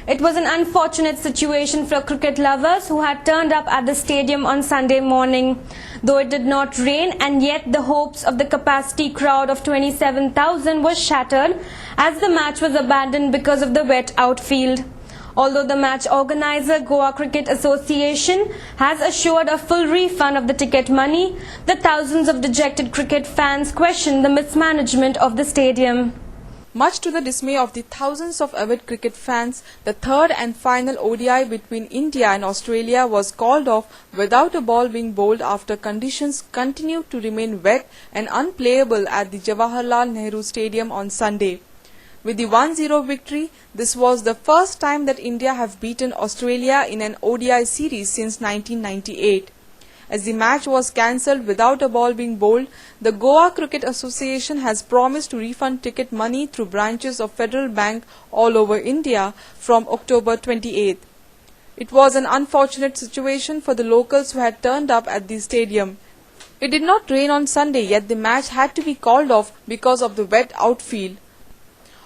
It was an unfortunate situation for cricket lovers who had turned up at the stadium on Sunday morning. Though it did not rain, and yet the hopes of the capacity crowd of 27,000 was shattered as the match was abandoned because of the wet outfield. Although the match organizer Goa Cricket Association has assured a full refund of the ticket money, the thousands of dejected cricket fans question the mismanagement of the stadium. Much to the dismay of the thousands of avid cricket fans, the third and final ODI between India and Australia was called off without a ball being bowled after conditions continued to remain wet and unplayable at the Jawaharlal Nehru Stadium on Sunday. With the 1-0 victory, this was the first time that India have beaten Australia in an ODI series since 1998. As the match was cancelled without a ball being bowled, the Goa Cricket Association has promised to refund ticket money through branches of Federal Bank all over India from October 28th. It was an unfortunate situation for the locals who had turned up at the stadium. It did not rain on Sunday, yet the match had to be called off because of the wet outfield.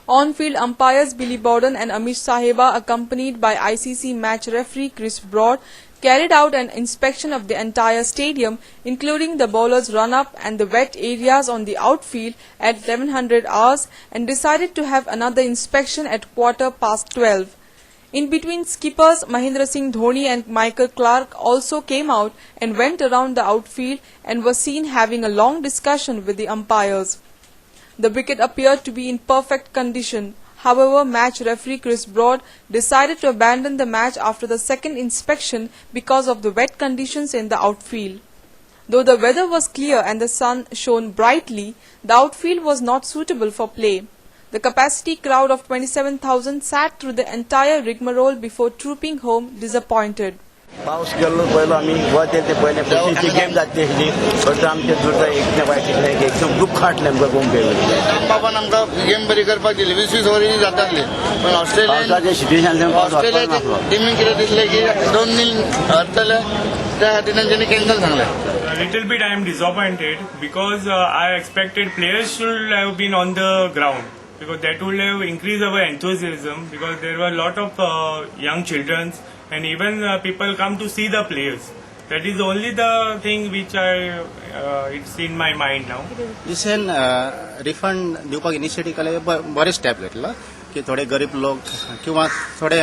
On-field umpires Billy Bowden and Amish Sahiba, accompanied by ICC match referee Chris Broad, carried out an inspection of the entire stadium, including the bowler's run-up and the wet areas on the outfield at 1100 hours, and decided to have another inspection at 12:15. In between, skippers Mahendra Singh Dhoni and Michael Clarke also came out and went around the outfield and were seen having a long discussion with the umpires. The wicket appeared to be in perfect condition. However, match referee Chris Broad decided to abandon the match after the second inspection because of the wet conditions in the outfield. Though the weather was clear and the sun shone brightly, the outfield was not suitable for play. The capacity crowd of 27,000 sat through the entire rigmarole before trooping home disappointed. पाऊस गेलो पहिलो आम्ही वते ते पहिले खुशीची game जाते ही पण आमचे दुर्दा एकने वाईट एकदम दुःख खाटले आमका कोण केलं बाबा आमका गेम बरी करपाक दिली 20 ओव्हरी जाताले पण ऑस्ट्रेलियाचे सिच्युएशन टीमिंग केले दिसले की 2-0 हरतले त्या खातीर त्यांनी कॅन्सल सांगले. Little bit I am disappointed because I expected players should have been on the ground because that would have increased our enthusiasm because there were a lot of young children and even people come to see the players. That is only the thing which it's in my mind now. दिसेन refund दिवपाक initiative केले बरे step घेतला की थोडे गरीब लोक किंवा थोडे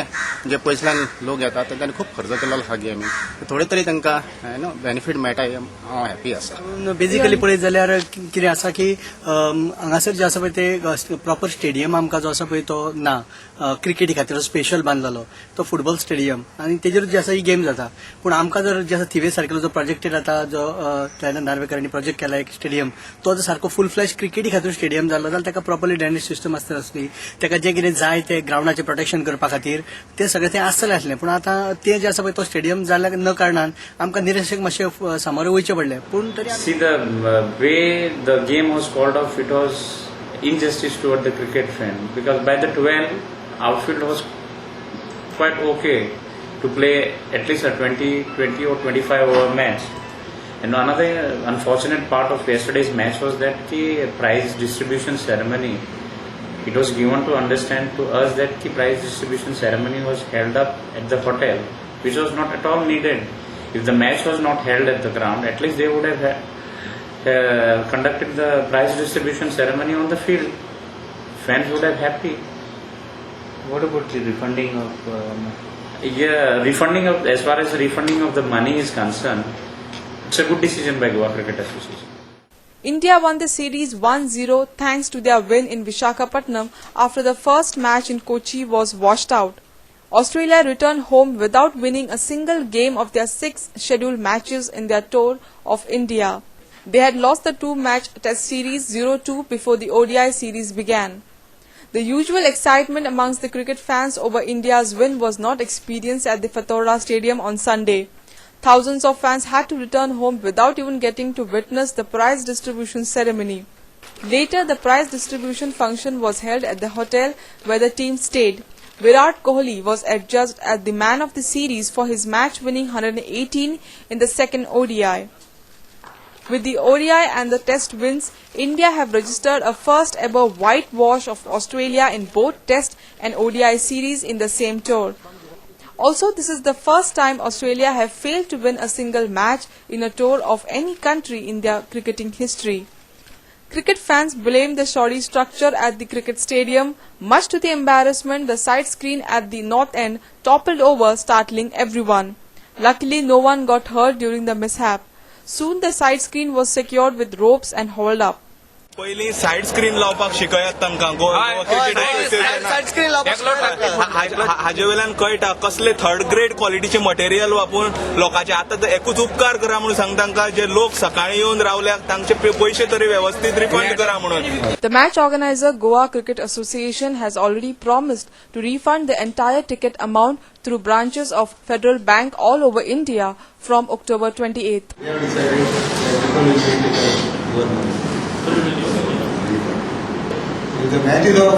जे पयसल्यान लोक येतात तांणी खूप खर्च केलेलो हा गेमी थोडे तरी तांकां बेनिफीट मेळटा हांव हॅपी आसा. बेजिकली पळयत जाल्यार कितें आसा की हांगासर जे आसा पळय ते प्रॉपर स्टेडियम आमकां जो आसा पळय तो ना क्रिकेटी खातीर स्पेशल बांदलेलो तो फुटबॉल स्टेडियम आनी तेजेर जे आसा ही गेम जाता पूण आमकां जर जे आसा थिवे सारकेलो जो प्रोजेक्टेड आतां जो नार्वेकरांनी प्रोजेक्ट केला एक स्टेडियम तो जर सारको फूल फ्लॅश क्रिकेटी खातीर स्टेडियम जाल्लो जाल्यार ताका प्रॉपरली ड्रेनेज सिस्टम आसता आसली ताका जे कितें जाय ते ग्राउंडाचे प्रोटेक्शन करपा खातीर ते सगळें तें आसतलें आसलें पूण आतां ते जे आसा पळय तो स्टेडियम जाल्ल्या न कारणान आमकां निराशेक मातशें सामोरे वयचें पडलें पूण तरी see the way the game was called off it was injustice toward the cricket fan because by the 12 outfield was quite okay to play at least a 20 or 25 over match. And another unfortunate part of yesterday's match was that the prize distribution ceremony, it was given to understand to us that the prize distribution ceremony was held up at the hotel, which was not at all needed. If the match was not held at the ground, at least they would have conducted the prize distribution ceremony on the field. Fans would have happy. What about the refunding of? Refunding of, as far as refunding of the money is concerned, it's a good decision by Goa Cricket Association. India won the series 1-0 thanks to their win in Visakhapatnam after the first match in Kochi was washed out. Australia returned home without winning a single game of their 6 scheduled matches in their tour of India. They had lost the 2-match test series 0-2 before the ODI series began. The usual excitement amongst the cricket fans over India's win was not experienced at the Fatora Stadium on Sunday. Thousands of fans had to return home without even getting to witness the prize distribution ceremony. Later, the prize distribution function was held at the hotel where the team stayed. Virat Kohli was adjudged as the man of the series for his match-winning 118 in the second ODI. With the ODI and the Test wins, India have registered a first ever whitewash of Australia in both Test and ODI series in the same tour. Also, this is the first time Australia have failed to win a single match in a tour of any country in their cricketing history. Cricket fans blame the shoddy structure at the cricket stadium. Much to the embarrassment, the side screen at the north end toppled over, startling everyone. Luckily, no one got hurt during the mishap. Soon the side screen was secured with ropes and hauled up. पयलीं side screen लावपाक शिकयात तांकां हाजे वयल्यान कळटा कसले third grade क्वॉलिटीचे material वापरून लोकांचे आतां एकूच उपकार करा म्हणून सांग तांकां जे लोक सकाळी येवन रावल्याक तांचे पयशे तरी व्यवस्थित रिफंड करा म्हणून. The match organizer Goa Cricket Association has already promised to refund the entire ticket amount through branches of Federal Bank all over India from October 28th. The match is of